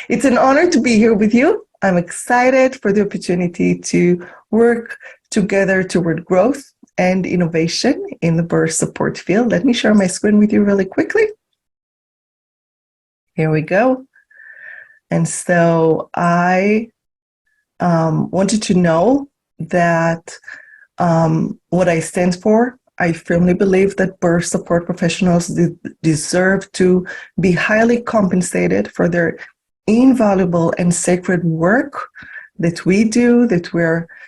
It's an honor to be here with you. I'm excited for the opportunity to work together toward growth and innovation in the birth support field. Let me share my screen with you really quickly. Here we go. And so I wanted to know that what I stand for. I firmly believe that birth support professionals deserve to be highly compensated for their invaluable and sacred work that we do,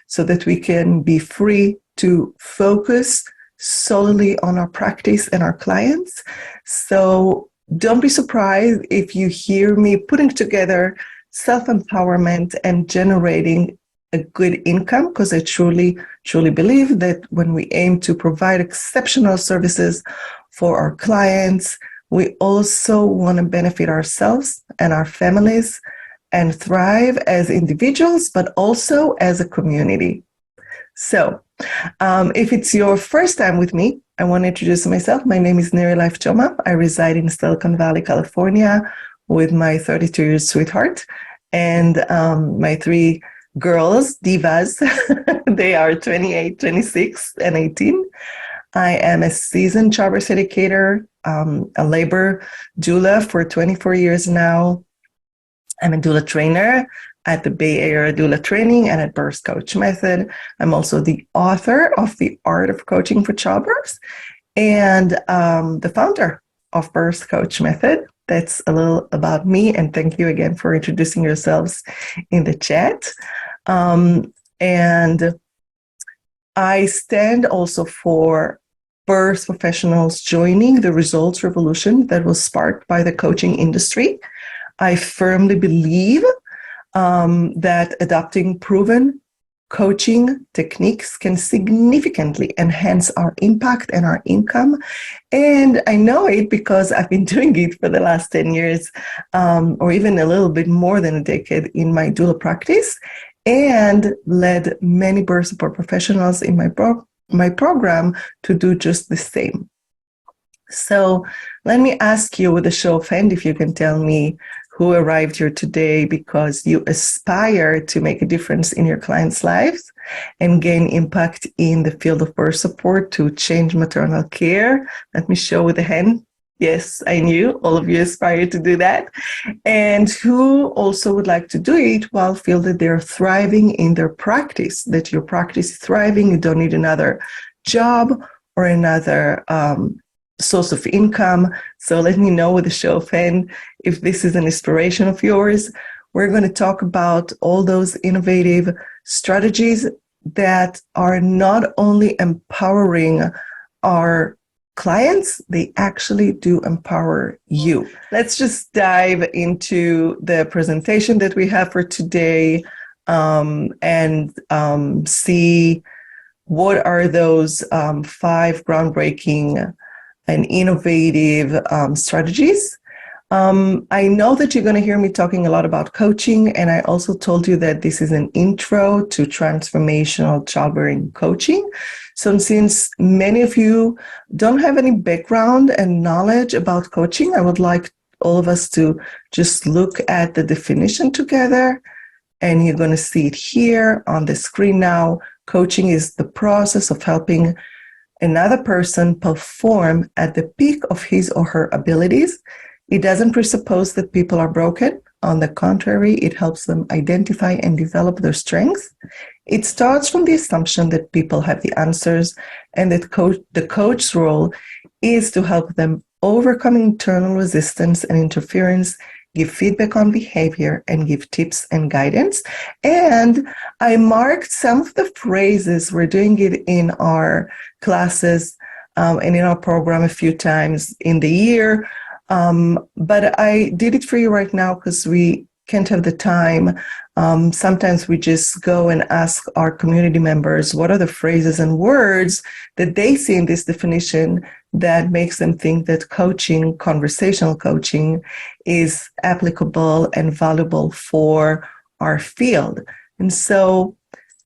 so that we can be free to focus solely on our practice and our clients. So don't be surprised if you hear me putting together self-empowerment and generating a good income, because I truly believe that when we aim to provide exceptional services for our clients, we also want to benefit ourselves and our families and thrive as individuals, but also as a community. So if it's your first time with me, I want to introduce myself. My name is Neri Life Choma. I reside in Silicon Valley, California with my 32-year sweetheart and my three girls, divas. They are 28, 26, and 18. I am a seasoned childbirth educator, a labor doula for 24 years now. I'm a doula trainer at the Bay Area Doula Training and at Birth Coach Method. I'm also the author of The Art of Coaching for Childbirth and the founder of Birth Coach Method. That's a little about me, and thank you again for introducing yourselves in the chat. And I stand also for birth professionals joining the results revolution that was sparked by the coaching industry. I firmly believe that adopting proven coaching techniques can significantly enhance our impact and our income. And I know it because I've been doing it for the last 10 years, or even a little bit more than a decade in my doula practice, and led many birth support professionals in my program to do just the same. So let me ask you with a show of hands if you can tell me who arrived here today because you aspire to make a difference in your clients' lives and gain impact in the field of birth support to change maternal care. Let me show with a hand. Yes, I knew all of you aspire to do that. And who also would like to do it while feel that they're thriving in their practice, that your practice is thriving, you don't need another job or another source of income. So let me know with a show of hands if this is an inspiration of yours. We're going to talk about all those innovative strategies that are not only empowering our clients, they actually do empower you. Let's just dive into the presentation that we have for today and see what are those 5 groundbreaking and innovative strategies. I know that you're going to hear me talking a lot about coaching, and I also told you that this is an intro to transformational childbearing coaching. So since many of you don't have any background and knowledge about coaching, I would like all of us to just look at the definition together, and you're going to see it here on the screen now. Coaching is the process of helping another person perform at the peak of his or her abilities. It doesn't presuppose that people are broken. On the contrary, it helps them identify and develop their strengths. It starts from the assumption that people have the answers and that the coach's role is to help them overcome internal resistance and interference, give feedback on behavior, and give tips and guidance. And I marked some of the phrases. We're doing it in our classes and in our program a few times in the year. But I did it for you right now because we can't have the time. Sometimes we just go and ask our community members what are the phrases and words that they see in this definition that makes them think that coaching, conversational coaching, is applicable and valuable for our field. And so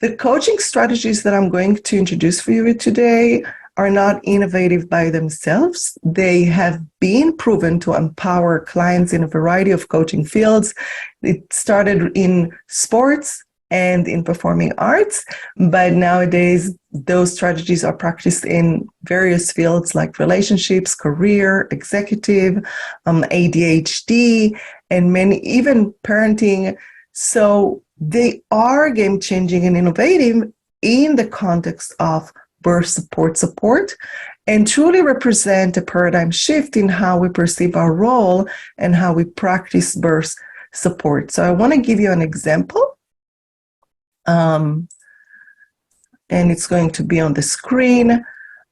the coaching strategies that I'm going to introduce for you today are not innovative by themselves. They have been proven to empower clients in a variety of coaching fields. It started in sports and in performing arts, but nowadays those strategies are practiced in various fields like relationships, career, executive, ADHD, and many, even parenting. So they are game-changing and innovative in the context of birth support, and truly represent a paradigm shift in how we perceive our role and how we practice birth support. So I want to give you an example. And it's going to be on the screen.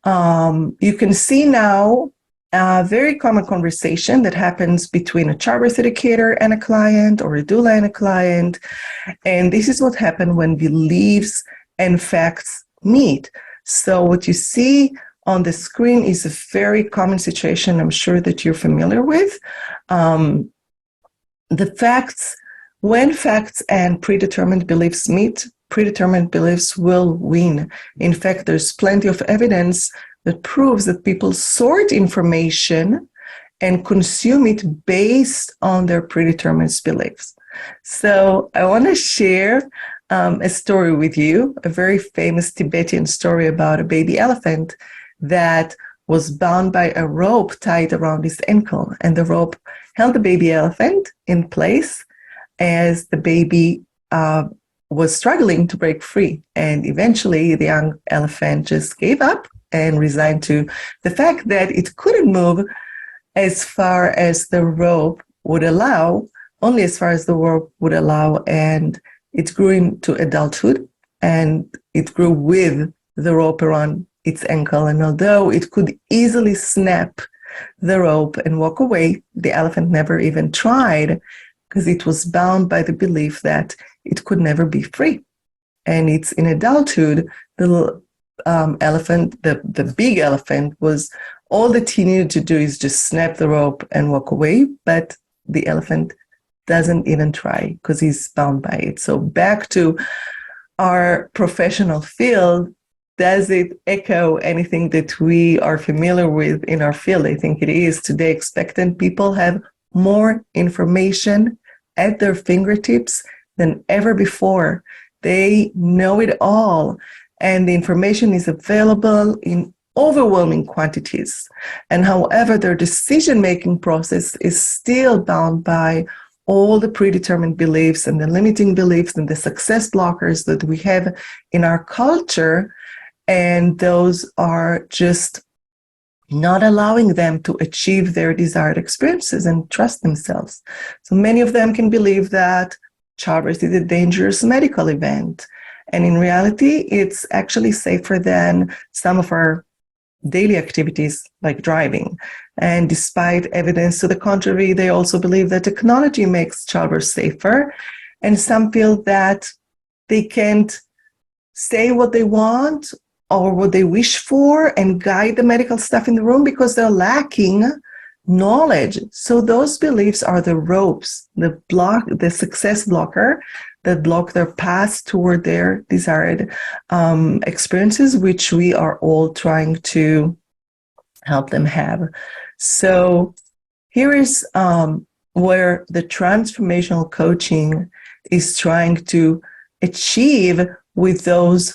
You can see now a very common conversation that happens between a childbirth educator and a client, or a doula and a client. And this is what happens when beliefs and facts meet. So what you see on the screen is a very common situation I'm sure that you're familiar with. The facts, when facts and predetermined beliefs meet, predetermined beliefs will win. In fact, there's plenty of evidence that proves that people sort information and consume it based on their predetermined beliefs. So I want to share a story with you, a very famous Tibetan story about a baby elephant that was bound by a rope tied around his ankle, and the rope held the baby elephant in place as the baby was struggling to break free. And eventually the young elephant just gave up and resigned to the fact that it couldn't move as far as the rope would allow, only as far as the rope would allow. And it grew into adulthood, and it grew with the rope around its ankle. And although it could easily snap the rope and walk away, the elephant never even tried, because it was bound by the belief that it could never be free. And it's in adulthood, the elephant, the big elephant, was all that he needed to do is just snap the rope and walk away, but the elephant doesn't even try because he's bound by it. So back to our professional field, does it echo anything that we are familiar with in our field? I think it is. Today, expectant people have more information at their fingertips than ever before. They know it all, and the information is available in overwhelming quantities. And however, their decision-making process is still bound by all the predetermined beliefs and the limiting beliefs and the success blockers that we have in our culture, and those are just not allowing them to achieve their desired experiences and trust themselves. So many of them can believe that childbirth is a dangerous medical event, and in reality, it's actually safer than some of our daily activities like driving. And despite evidence to the contrary, they also believe that technology makes childbirth safer. And some feel that they can't say what they want or what they wish for and guide the medical staff in the room because they're lacking knowledge. So those beliefs are the ropes, the success blocker that block their path toward their desired experiences, which we are all trying to help them have. So here is where the transformational coaching is trying to achieve with those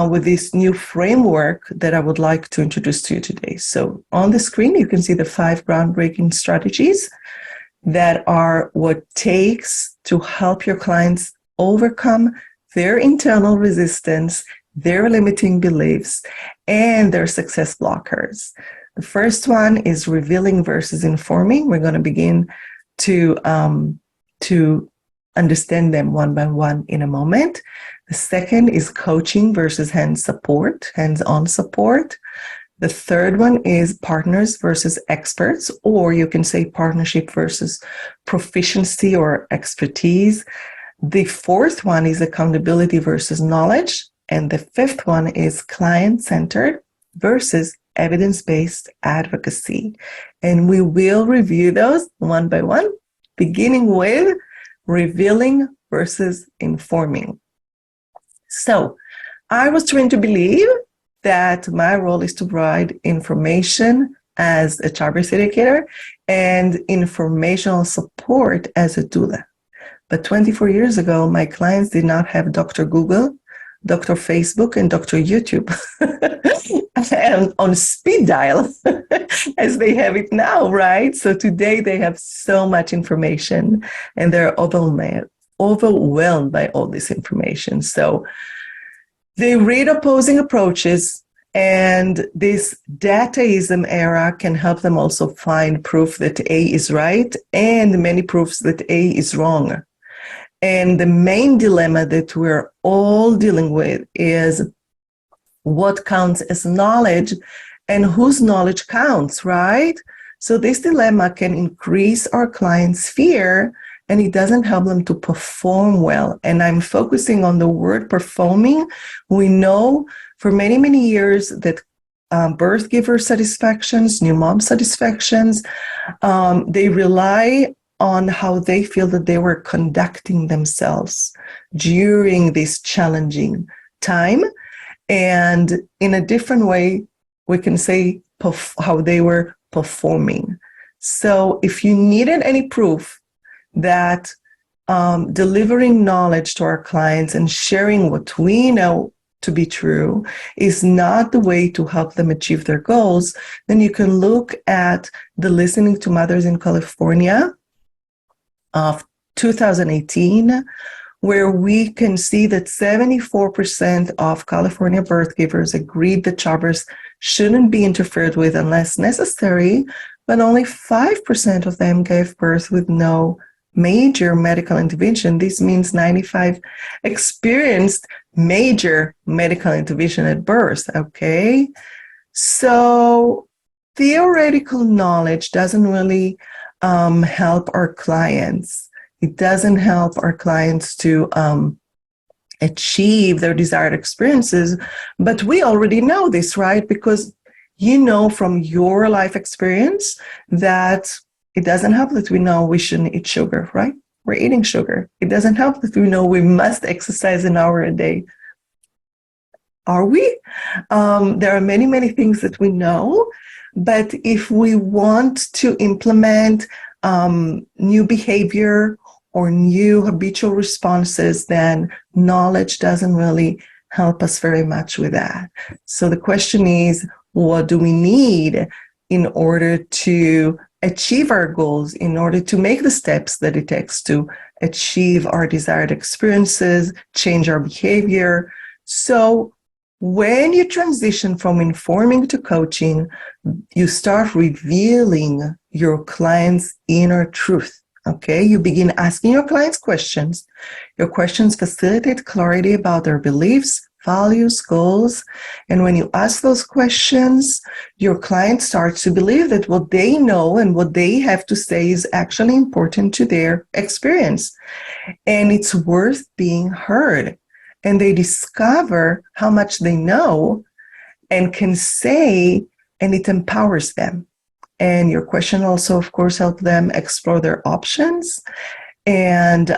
with this new framework that I would like to introduce to you today. So on the screen, you can see the 5 groundbreaking strategies that are what takes to help your clients overcome their internal resistance, their limiting beliefs, and their success blockers. The first one is revealing versus informing. We're going to begin to understand them one by one in a moment. The second is coaching versus hands-on support. The third one is partners versus experts, or you can say partnership versus proficiency or expertise. The fourth one is accountability versus knowledge. And the fifth one is client-centered versus evidence-based advocacy. And we will review those one by one, beginning with revealing versus informing. So I was trained to believe that my role is to provide information as a childbirth educator and informational support as a doula. But 24 years ago, my clients did not have Dr. Google, Dr. Facebook, and Dr. YouTube and on speed dial as they have it now, right? So today they have so much information and they're overwhelmed by all this information. So they read opposing approaches, and this dataism era can help them also find proof that A is right and many proofs that A is wrong. And the main dilemma that we're all dealing with is what counts as knowledge and whose knowledge counts, right? So this dilemma can increase our clients' fear, and it doesn't help them to perform well. And I'm focusing on the word performing. We know for many, many years that birth giver satisfactions, new mom satisfactions, they rely on how they feel that they were conducting themselves during this challenging time. And in a different way, we can say how they were performing. So if you needed any proof that delivering knowledge to our clients and sharing what we know to be true is not the way to help them achieve their goals, then you can look at the Listening to Mothers in California of 2018, where we can see that 74% of California birth givers agreed that childbirth shouldn't be interfered with unless necessary, but only 5% of them gave birth with no major medical intervention. This means 95 experienced major medical intervention at birth, okay? So theoretical knowledge doesn't really help our clients. It doesn't help our clients to achieve their desired experiences, but we already know this, right? Because you know from your life experience that it doesn't help that we know we shouldn't eat sugar, right? We're eating sugar. It doesn't help that we know we must exercise an hour a day. Are we? There are many, many things that we know, but if we want to implement new behavior or new habitual responses, then knowledge doesn't really help us very much with that. So the question is, what do we need in order to achieve our goals, in order to make the steps that it takes to achieve our desired experiences, change our behavior? So when you transition from informing to coaching, you start revealing your client's inner truth. Okay, you begin asking your clients questions. Your questions facilitate clarity about their beliefs, values, goals. And when you ask those questions, your client starts to believe that what they know and what they have to say is actually important to their experience. And it's worth being heard. And they discover how much they know and can say, and it empowers them. And your question also, of course, help them explore their options and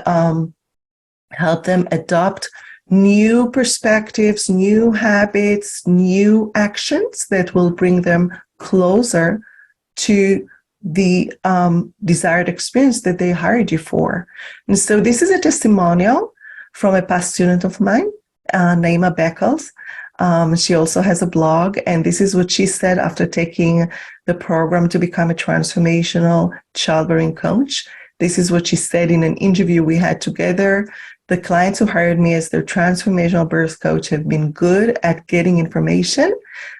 help them adopt new perspectives, new habits, new actions that will bring them closer to the desired experience that they hired you for. And so this is a testimonial from a past student of mine, Naima Beckles. She also has a blog, and this is what she said after taking the program to become a transformational childbearing coach. This is what she said in an interview we had together. The clients who hired me as their transformational birth coach have been good at getting information.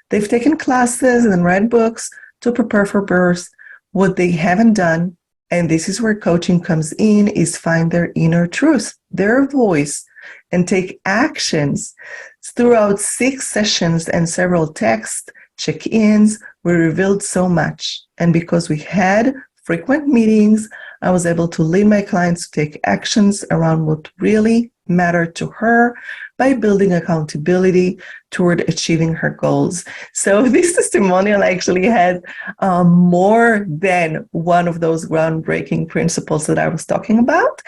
They've taken classes and read books to prepare for birth. What they haven't done, and this is where coaching comes in, is find their inner truth, their voice, and take actions. Throughout 6 sessions and several text check-ins, we revealed so much. And because we had frequent meetings, I was able to lead my clients to take actions around what really mattered to her by building accountability toward achieving her goals. So this testimonial actually has more than one of those groundbreaking principles that I was talking about.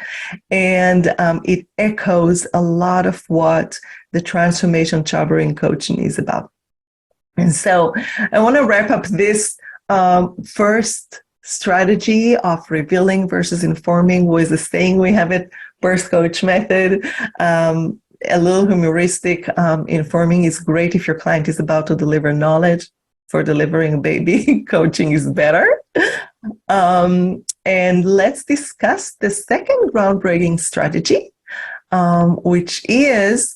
And it echoes a lot of what the transformation childbearing coaching is about. And so I want to wrap up this first strategy of revealing versus informing with the saying we have it, birth coach method. A little humoristic. Informing is great if your client is about to deliver knowledge. For delivering a baby, coaching is better. And let's discuss the second groundbreaking strategy, which is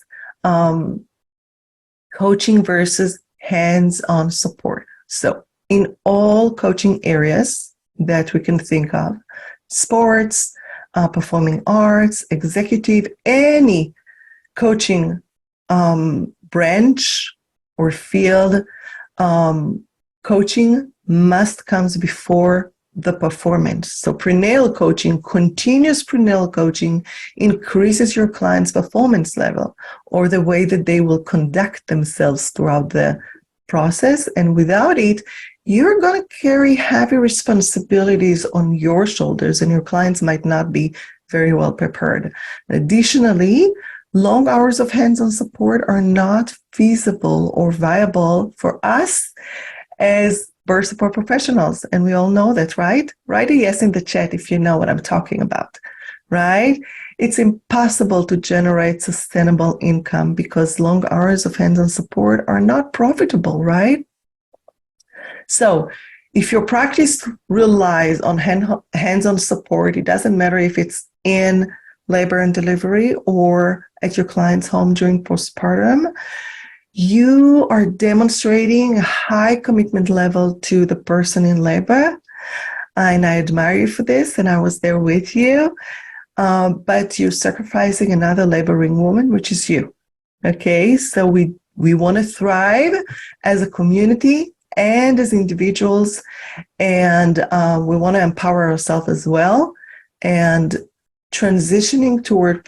coaching versus hands-on support. So in all coaching areas that we can think of, sports, performing arts, executive, any coaching branch or field, coaching must comes before the performance. So prenatal coaching, continuous prenatal coaching increases your client's performance level or the way that they will conduct themselves throughout the process. And without it, you're going to carry heavy responsibilities on your shoulders and your clients might not be very well prepared. Additionally, long hours of hands-on support are not feasible or viable for us as birth support professionals. And we all know that, right? Write a yes in the chat if you know what I'm talking about, right? It's impossible to generate sustainable income because long hours of hands-on support are not profitable, right? So if your practice relies on hands-on support, it doesn't matter if it's in labor and delivery or at your client's home during postpartum, you are demonstrating a high commitment level to the person in labor. And I admire you for this, and I was there with you. But you're sacrificing another laboring woman, which is you. Okay, so we want to thrive as a community and as individuals, and we want to empower ourselves as well. And transitioning toward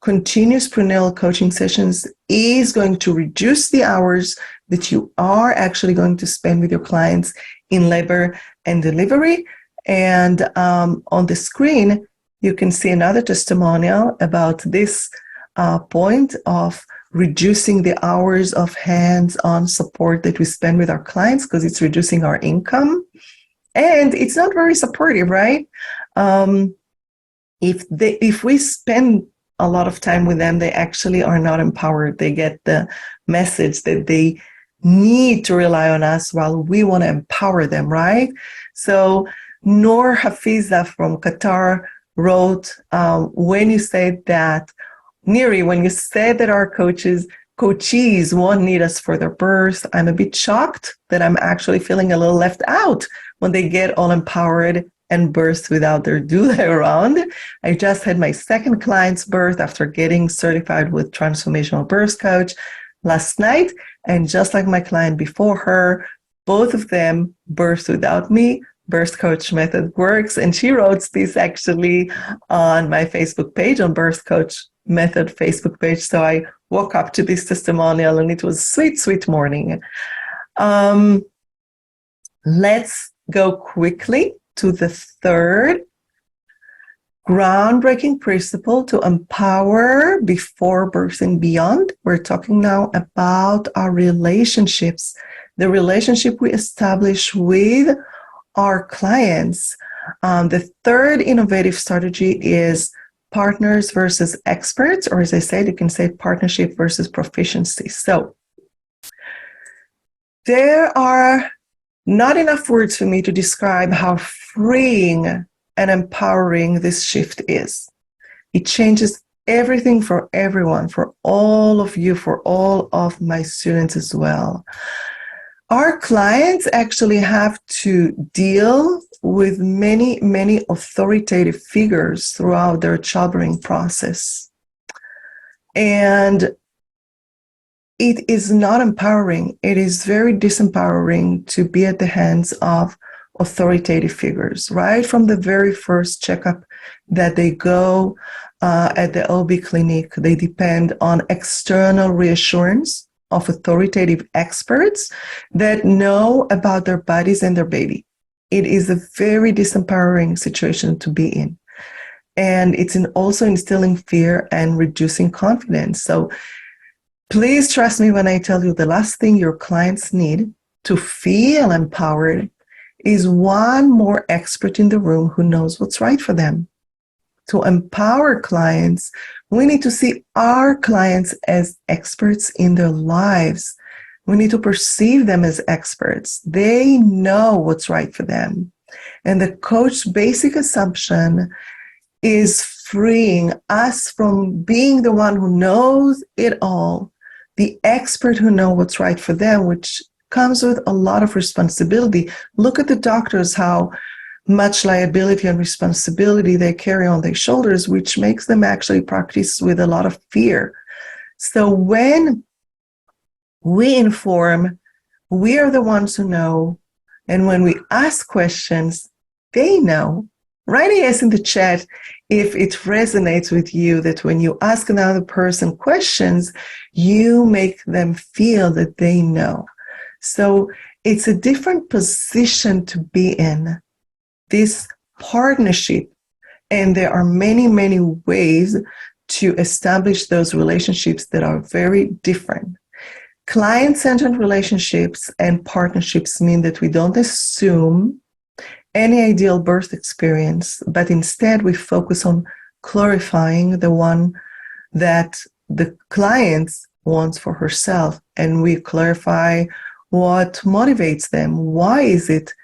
continuous prenatal coaching sessions is going to reduce the hours that you are actually going to spend with your clients in labor and delivery. And on the screen, you can see another testimonial about this point of reducing the hours of hands-on support that we spend with our clients because it's reducing our income. And it's not very supportive, right? If we spend a lot of time with them, they actually are not empowered. They get the message that they need to rely on us while we want to empower them, right? So Noor Hafiza from Qatar wrote, when you said that, Neri, when you said that our coaches won't need us for their birth, I'm a bit shocked that I'm actually feeling a little left out when they get all empowered and birth without their doula around. I just had my second client's birth after getting certified with Transformational Birth Coach last night. And just like my client before her, both of them birthed without me. Birth Coach method works. And she wrote this actually on my Facebook page, on Birth Coach Method Facebook page. So I woke up to this testimonial and it was a sweet, sweet morning. Let's go quickly to the third groundbreaking principle to empower before birth and beyond. We're talking now about our relationships, the relationship we establish with our clients. The third innovative strategy is partners versus experts, or as I said, you can say partnership versus proficiency. So there are not enough words for me to describe how freeing and empowering this shift is. It changes everything for everyone, for all of you, for all of my students as well. Our clients actually have to deal with many, many authoritative figures throughout their childbearing process. And it is not empowering. It is very disempowering to be at the hands of authoritative figures, right from the very first checkup that they go at the OB clinic. They depend on external reassurance of authoritative experts that know about their bodies and their baby. It is a very disempowering situation to be in. And it's also instilling fear and reducing confidence. So Please trust me when I tell you the last thing your clients need to feel empowered is one more expert in the room who knows what's right for them. To empower clients, we need to see our clients as experts in their lives. We need to perceive them as experts. They know what's right for them. And the coach's basic assumption is freeing us from being the one who knows it all, the expert who knows what's right for them, which comes with a lot of responsibility. Look at the doctors, how much liability and responsibility they carry on their shoulders, which makes them actually practice with a lot of fear. So when we inform, we are the ones who know. And when we ask questions, they know. Write a yes in the chat if it resonates with you that when you ask another person questions, you make them feel that they know. So it's a different position to be in, this partnership. And there are many, many ways to establish those relationships that are very different. Client-centered relationships and partnerships mean that we don't assume any ideal birth experience, but instead we focus on clarifying the one that the client wants for herself. And we clarify what motivates them. Why is it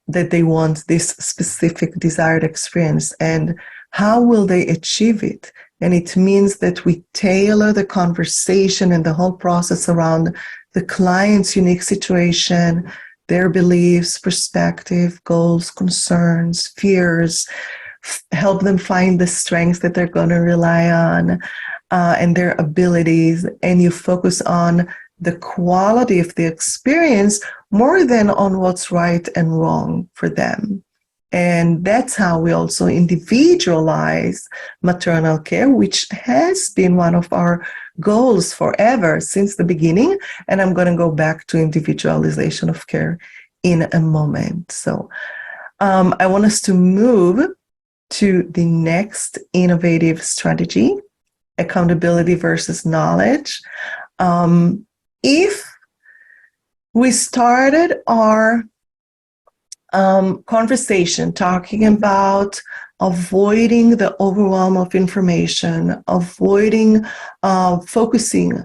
that they want this specific desired experience, and how will they achieve it? And it means that we tailor the conversation and the whole process around the client's unique situation, their beliefs, perspective, goals, concerns, fears, help them find the strengths that they're going to rely on, and their abilities. And you focus on the quality of the experience more than on what's right and wrong for them. And that's how we also individualize maternal care, which has been one of our goals forever since the beginning. And I'm going to go back to individualization of care in a moment. So I want us to move to the next innovative strategy, accountability versus knowledge. If we started our conversation talking about avoiding the overwhelm of information, avoiding focusing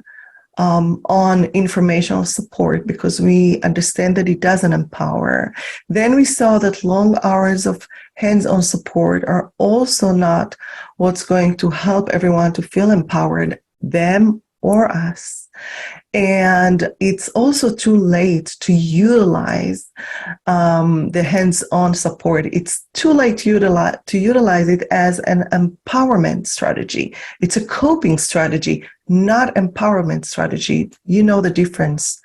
on informational support because we understand that it doesn't empower, then we saw that long hours of hands-on support are also not what's going to help everyone to feel empowered, them or us. And it's also too late to utilize the hands-on support. It's too late to utilize it as an empowerment strategy. It's a coping strategy, not empowerment strategy. You know the difference.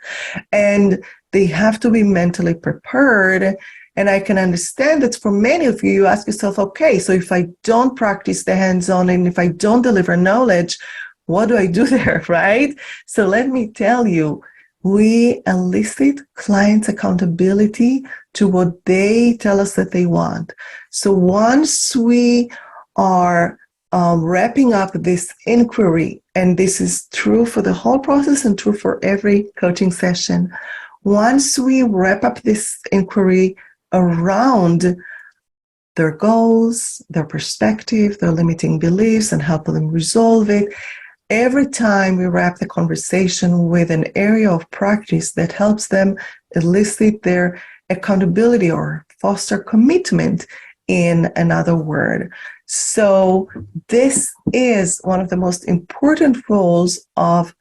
And they have to be mentally prepared. And I can understand that for many of you, you ask yourself, okay, so if I don't practice the hands-on and if I don't deliver knowledge, what do I do there, right? So let me tell you, we elicit clients' accountability to what they tell us that they want. So once we are wrapping up this inquiry, and this is true for the whole process and true for every coaching session, once we wrap up this inquiry around their goals, their perspective, their limiting beliefs, and help them resolve it, every time we wrap the conversation with an area of practice that helps them elicit their accountability or foster commitment, in another word. So this is one of the most important roles of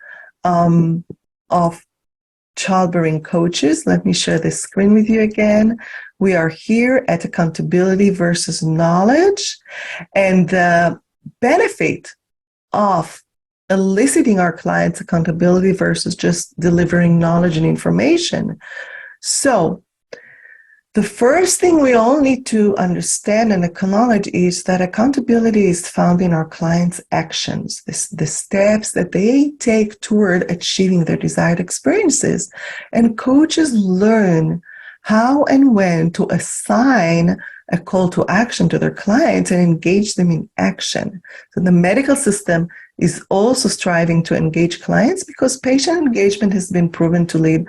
childbearing coaches. Let me share the screen with you again. We are here at accountability versus knowledge, and the benefit of eliciting our clients' accountability versus just delivering knowledge and information. So the first thing we all need to understand and acknowledge is that accountability is found in our clients' actions, the steps that they take toward achieving their desired experiences. And coaches learn how and when to assign a call to action to their clients and engage them in action. So the medical system is also striving to engage clients because patient engagement has been proven to lead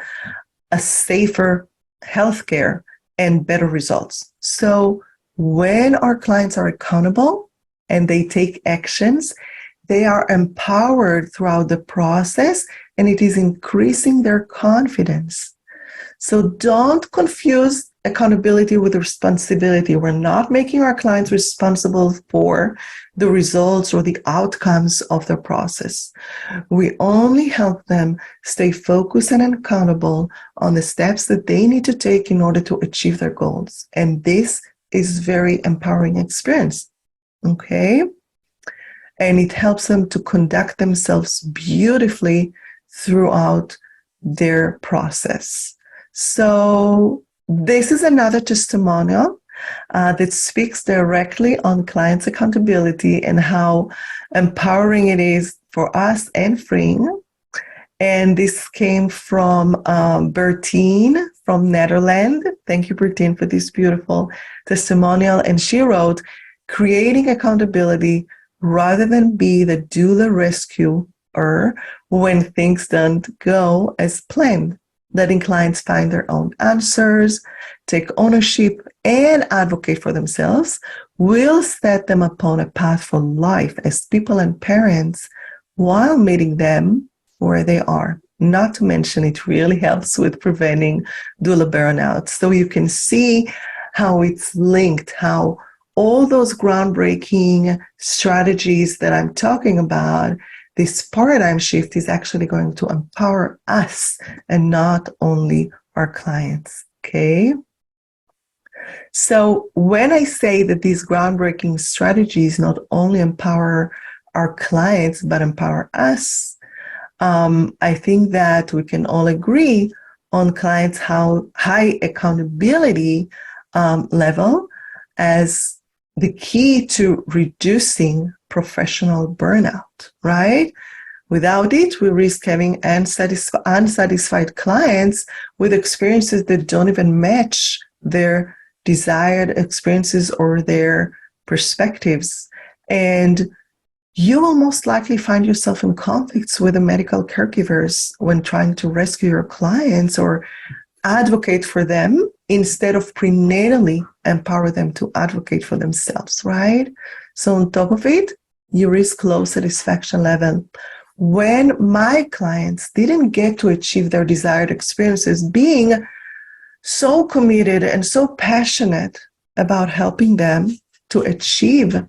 a safer healthcare and better results. So when our clients are accountable and they take actions, they are empowered throughout the process, and it is increasing their confidence. So don't confuse accountability with responsibility. We're not making our clients responsible for the results or the outcomes of the process. We only help them stay focused and accountable on the steps that they need to take in order to achieve their goals. And this is very empowering experience. Okay? And it helps them to conduct themselves beautifully throughout their process. So this is another testimonial that speaks directly on clients' accountability and how empowering it is for us and freeing. And this came from Bertine from Netherlands. Thank you, Bertine, for this beautiful testimonial. And she wrote, creating accountability rather than be the doula rescuer when things don't go as planned. Letting clients find their own answers, take ownership, and advocate for themselves will set them upon a path for life as people and parents while meeting them where they are. Not to mention, it really helps with preventing doula burnout. So you can see how it's linked, how all those groundbreaking strategies that I'm talking about, this paradigm shift is actually going to empower us and not only our clients, okay? So when I say that these groundbreaking strategies not only empower our clients, but empower us, I think that we can all agree on clients how high accountability level as the key to reducing professional burnout, right? Without it, we risk having unsatisfied clients with experiences that don't even match their desired experiences or their perspectives. And you will most likely find yourself in conflicts with the medical caregivers when trying to rescue your clients or advocate for them instead of prenatally empower them to advocate for themselves, right? So on top of it, you risk low satisfaction level. When my clients didn't get to achieve their desired experiences, being so committed and so passionate about helping them to achieve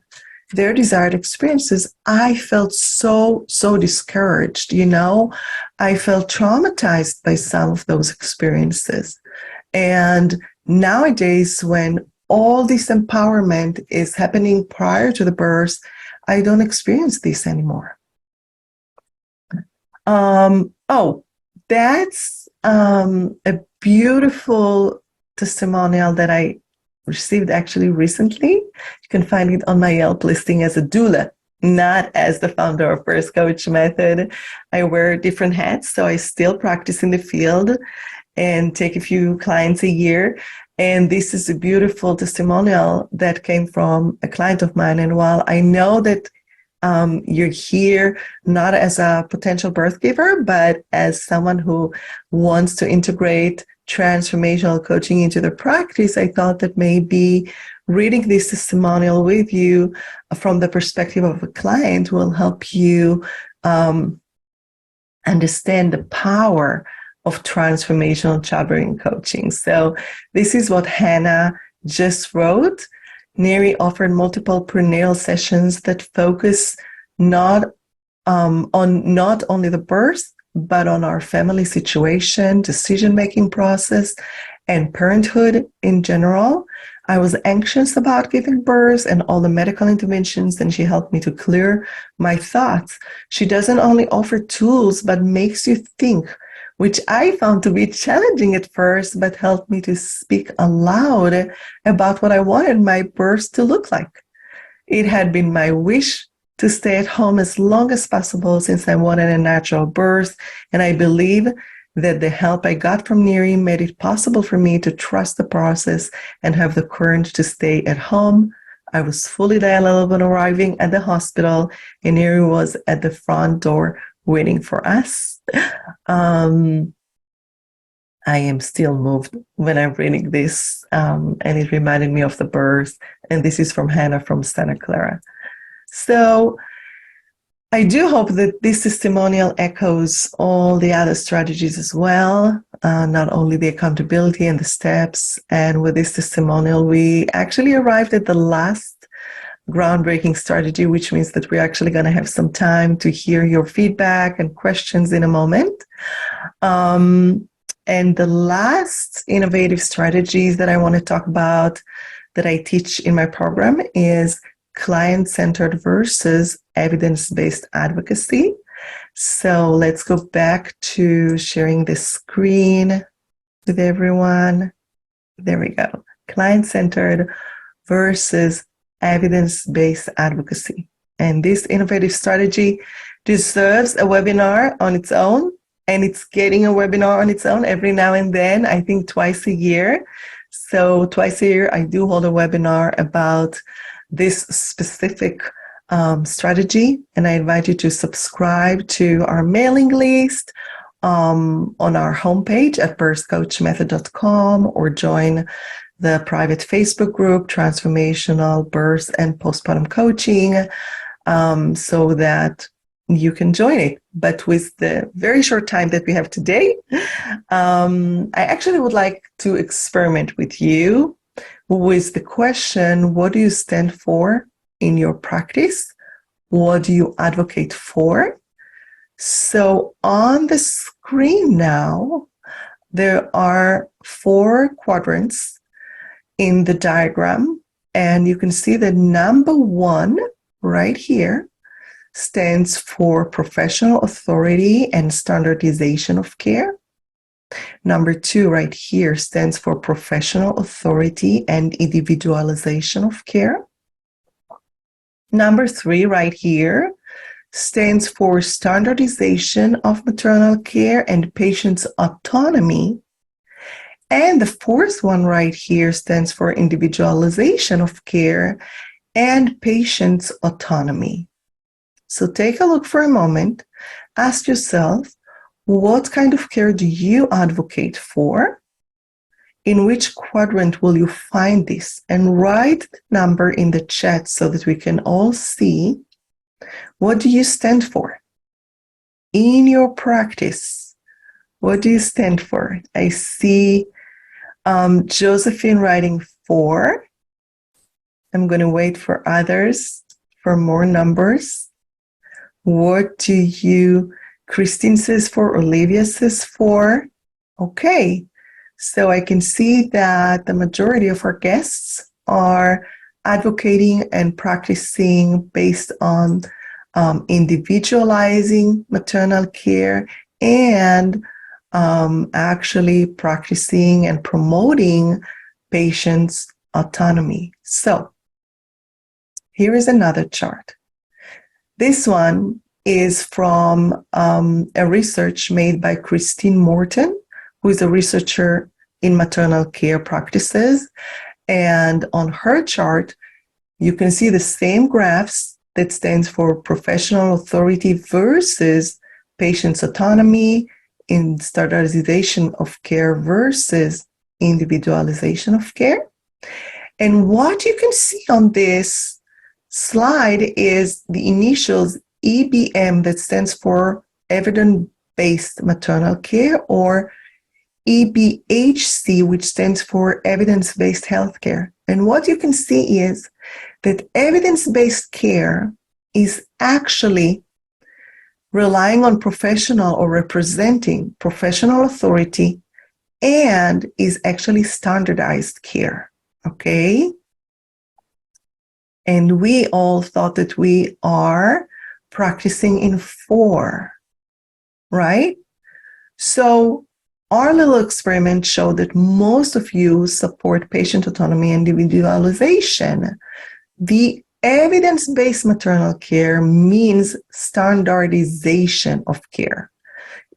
their desired experiences, I felt so discouraged, I felt traumatized by some of those experiences. And nowadays, when all this empowerment is happening prior to the birth, I don't experience this anymore. That's a beautiful testimonial that I received actually recently. You can find it on my Yelp listing as a doula, not as the founder of Birth Coach Method. I wear different hats, so I still practice in the field and take a few clients a year. And this is a beautiful testimonial that came from a client of mine. And while I know that you're here not as a potential birth giver, but as someone who wants to integrate transformational coaching into their practice, I thought that maybe reading this testimonial with you from the perspective of a client will help you understand the power of transformational childbearing coaching. So this is what Hannah just wrote. Neri offered multiple prenatal sessions that focus not only the birth, but on our family situation, decision-making process, and parenthood in general. I was anxious about giving birth and all the medical interventions, and she helped me to clear my thoughts. She doesn't only offer tools, but makes you think, which I found to be challenging at first, but helped me to speak aloud about what I wanted my birth to look like. It had been my wish to stay at home as long as possible since I wanted a natural birth, and I believe that the help I got from Neri made it possible for me to trust the process and have the courage to stay at home. I was fully dilated when arriving at the hospital, and Neri was at the front door waiting for us. I am still moved when I'm reading this, and it reminded me of the birth. And this is from Hannah from Santa Clara. So I do hope that this testimonial echoes all the other strategies as well, not only the accountability and the steps. And with this testimonial, we actually arrived at the last groundbreaking strategy, which means that we're actually going to have some time to hear your feedback and questions in a moment. And the last innovative strategies that I want to talk about that I teach in my program is client-centered versus evidence-based advocacy. So let's go back to sharing the screen with everyone. There we go. Client-centered versus evidence-based advocacy. And this innovative strategy deserves a webinar on its own. And it's getting a webinar on its own every now and then, I think twice a year. So twice a year, I do hold a webinar about this specific strategy. And I invite you to subscribe to our mailing list on our homepage at birthcoachmethod.com or join the private Facebook group, Transformational Birth and Postpartum Coaching, so that you can join it. But with the very short time that we have today, I actually would like to experiment with you with the question, what do you stand for in your practice? What do you advocate for? So on the screen now, there are 4 quadrants in the diagram, and you can see that number 1 right here stands for professional authority and standardization of care. Number 2 right here stands for professional authority and individualization of care. Number 3 right here stands for standardization of maternal care and patient's autonomy. And the 4th one right here stands for individualization of care and patient's autonomy. So take a look for a moment, ask yourself, what kind of care do you advocate for? In which quadrant will you find this? And write the number in the chat so that we can all see, what do you stand for? In your practice, what do you stand for? I see Josephine writing 4. I'm going to wait for others for more numbers. What do you, Christine says 4, Olivia says 4. Okay, so I can see that the majority of our guests are advocating and practicing based on individualizing maternal care and actually practicing and promoting patients' autonomy. So here is another chart. This one is from a research made by Christine Morton, who is a researcher in maternal care practices. And on her chart, you can see the same graphs that stands for professional authority versus patient's autonomy, in standardization of care versus individualization of care. And what you can see on this slide is the initials EBM, that stands for evidence-based maternal care, or EBHC, which stands for evidence-based healthcare. And what you can see is that evidence-based care is actually relying on professional or representing professional authority and is actually standardized care, okay? And we all thought that we are practicing in 4, right? So our little experiment showed that most of you support patient autonomy and individualization. The evidence-based maternal care means standardization of care.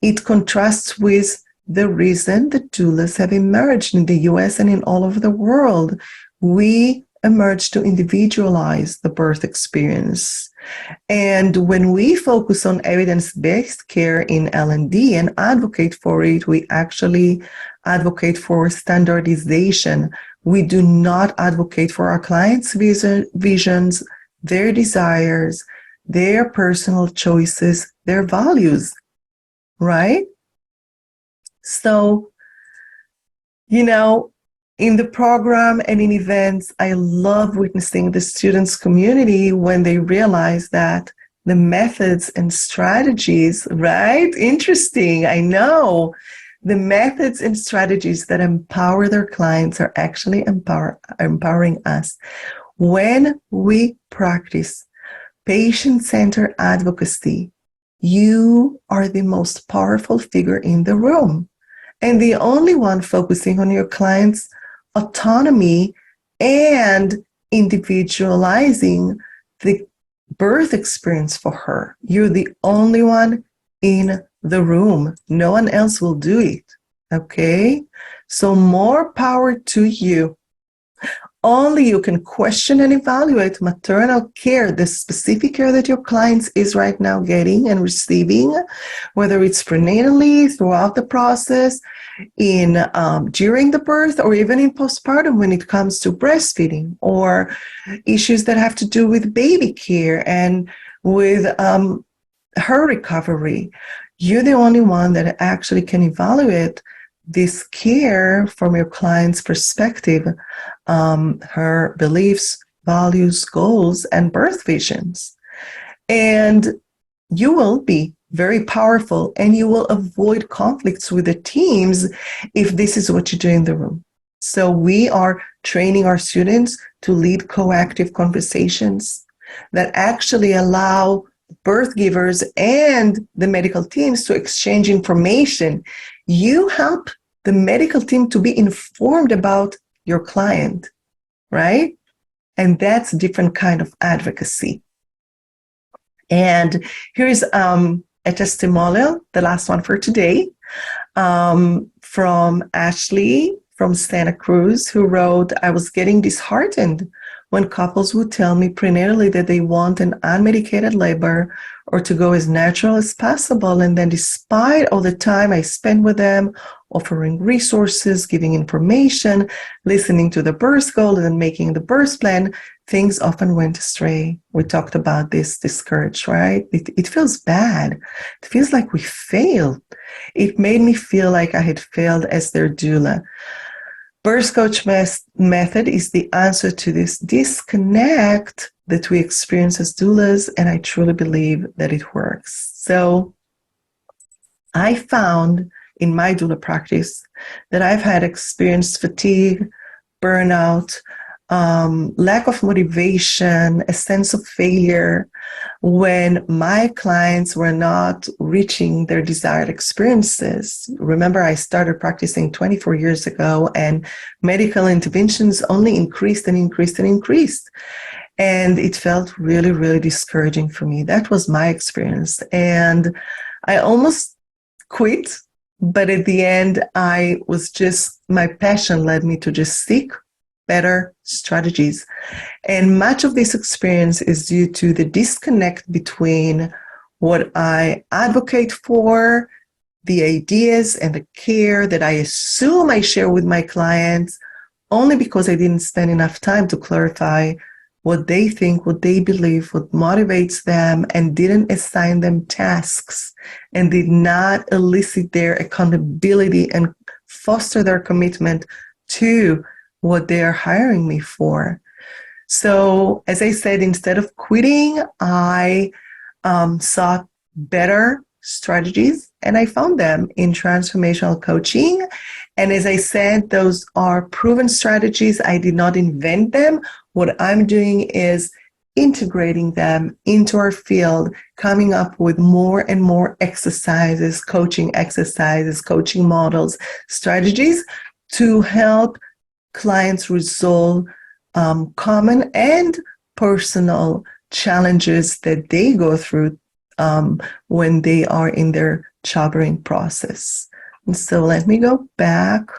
It contrasts with the reason the doulas have emerged in the US and in all over the world. We emerged to individualize the birth experience. And when we focus on evidence-based care in L&D and advocate for it, we actually advocate for standardization. We do not advocate for our clients' visions, their desires, their personal choices, their values, right? So, in the program and in events, I love witnessing the students' community when they realize that the methods and strategies, right? Interesting, I know. The methods and strategies that empower their clients are actually empowering us. When we practice patient-centered advocacy, you are the most powerful figure in the room and the only one focusing on your client's autonomy and individualizing the birth experience for her. You're the only one in the room. No one else will do it. Okay? So more power to you. Only you can question and evaluate maternal care, the specific care that your client is right now getting and receiving, whether it's prenatally, throughout the process, during the birth, or even in postpartum when it comes to breastfeeding or issues that have to do with baby care and with her recovery. You're the only one that actually can evaluate this care from your client's perspective, her beliefs, values, goals, and birth visions. And you will be very powerful and you will avoid conflicts with the teams if this is what you do in the room. So we are training our students to lead coactive conversations that actually allow birth givers and the medical teams to exchange information. You help the medical team to be informed about your client, right? And that's a different kind of advocacy. And here's a testimonial, the last one for today, from Ashley from Santa Cruz, who wrote, "I was getting disheartened when couples would tell me prenatally that they want an unmedicated labor or to go as natural as possible. And then despite all the time I spent with them, offering resources, giving information, listening to the birth goal, and then making the birth plan, things often went astray." We talked about this discouraged, right? It feels bad. It feels like we failed. It made me feel like I had failed as their doula. Birth coach method is the answer to this disconnect that we experience as doulas, and I truly believe that it works. So I found in my doula practice that I've had experienced fatigue, burnout, lack of motivation, a sense of failure when my clients were not reaching their desired experiences. Remember, I started practicing 24 years ago, and medical interventions only increased and increased and increased. And it felt really, really discouraging for me. That was my experience. And I almost quit, but at the end, my passion led me to just seek better strategies. And much of this experience is due to the disconnect between what I advocate for, the ideas and the care that I assume I share with my clients, only because I didn't spend enough time to clarify what they think, what they believe, what motivates them, and didn't assign them tasks and did not elicit their accountability and foster their commitment to what they are hiring me for. So, as I said, instead of quitting, I sought better strategies, and I found them in transformational coaching. And as I said, those are proven strategies. I did not invent them. What I'm doing is integrating them into our field, coming up with more and more exercises, coaching models, strategies to help clients resolve common and personal challenges that they go through when they are in their childbearing process. And so let me go back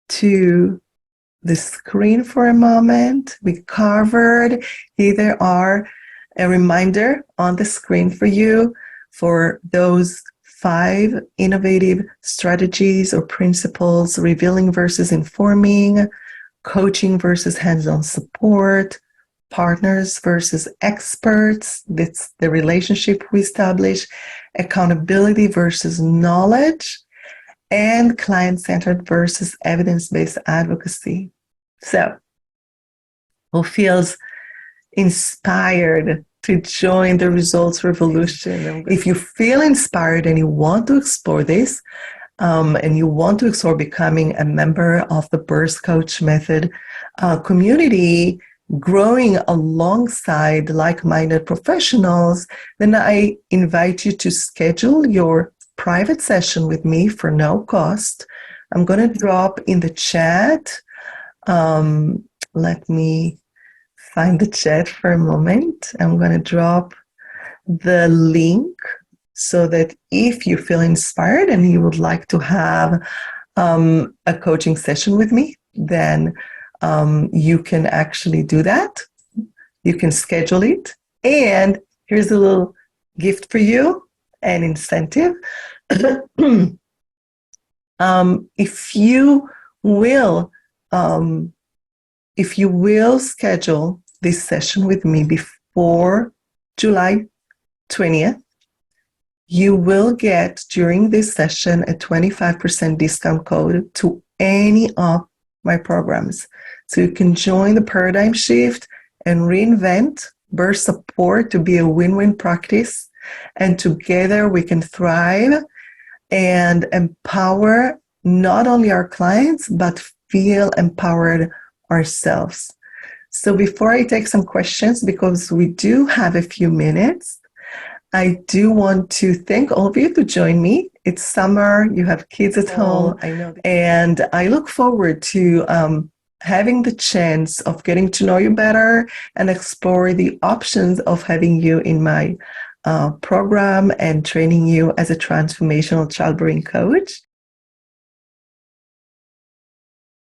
to the screen for a moment. We covered, here there are a reminder on the screen for you for those 5 innovative strategies or principles: revealing versus informing, coaching versus hands-on support, partners versus experts, that's the relationship we establish, accountability versus knowledge, and client-centered versus evidence-based advocacy. So, who feels inspired to join the results revolution? If you feel inspired and you want to explore this, and you want to explore becoming a member of the Birth Coach Method community, growing alongside like-minded professionals, then I invite you to schedule your private session with me for no cost. I'm going to drop in the chat. Let me find the chat for a moment. I'm going to drop the link so that if you feel inspired and you would like to have a coaching session with me, then you can actually do that. You can schedule it. And here's a little gift for you, an incentive. If you will schedule this session with me before July 20th, you will get during this session a 25% discount code to any of my programs. So you can join the paradigm shift and reinvent birth support to be a win-win practice. And together we can thrive and empower not only our clients, but feel empowered ourselves. So before I take some questions, because we do have a few minutes, I do want to thank all of you to join me. It's summer, you have kids at home, I know. and I look forward to having the chance of getting to know you better and explore the options of having you in my program and training you as a transformational childbearing coach.